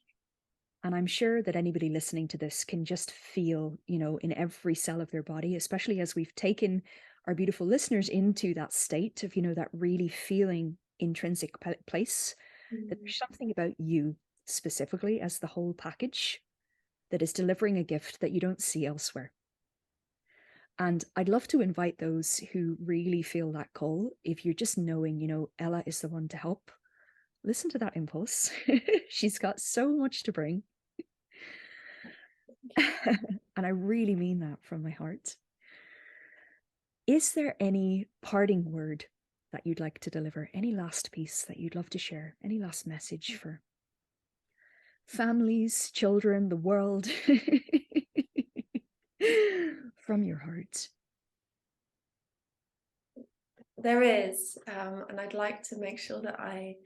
Speaker 1: And I'm sure that anybody listening to this can just feel, in every cell of their body, especially as we've taken our beautiful listeners into that state of, that really feeling intrinsic place, that there's something about you specifically as the whole package that is delivering a gift that you don't see elsewhere. And I'd love to invite those who really feel that call. If you're just knowing, Ella is the one to help, listen to that impulse. She's got so much to bring. And I really mean that from my heart. Is there any parting word that you'd like to deliver? Any last piece that you'd love to share? Any last message for families, children, the world? From your heart.
Speaker 2: There is, and I'd like to make sure that I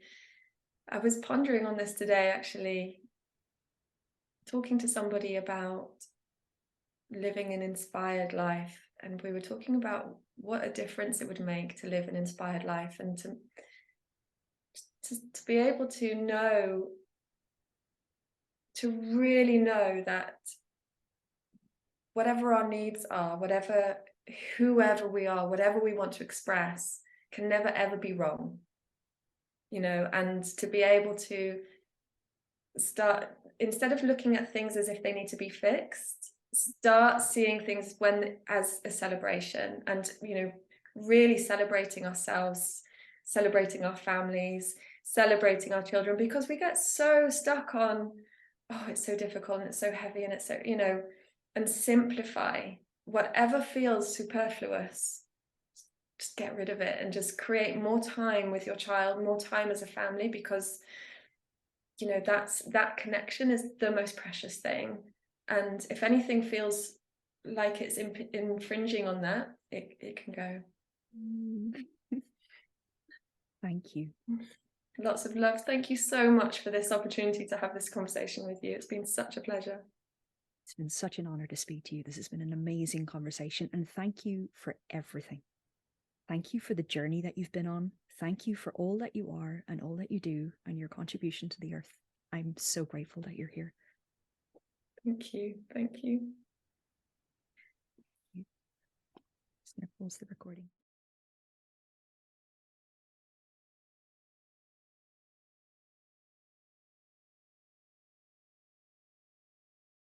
Speaker 2: was pondering on this today, actually, talking to somebody about living an inspired life, and we were talking about what a difference it would make to live an inspired life, and to be able to really know that whatever our needs are, whoever we are, whatever we want to express, can never ever be wrong, and to be able to start, instead of looking at things as if they need to be fixed, start seeing things as a celebration, and really celebrating ourselves, celebrating our families, celebrating our children, because we get so stuck on, oh, it's so difficult and it's so heavy and it's so, and simplify whatever feels superfluous. Just get rid of it and just create more time with your child, more time as a family, because that connection is the most precious thing. And if anything feels like it's infringing on that, it can go.
Speaker 1: Thank you.
Speaker 2: Lots of love. Thank you so much for this opportunity to have this conversation with you. It's been such a pleasure.
Speaker 1: It's been such an honor to speak to you. This has been an amazing conversation, and thank you for everything. Thank you for the journey that you've been on. Thank you for all that you are and all that you do and your contribution to the earth. I'm so grateful that you're here.
Speaker 2: Thank you. Thank you.
Speaker 1: Just going to pause the recording.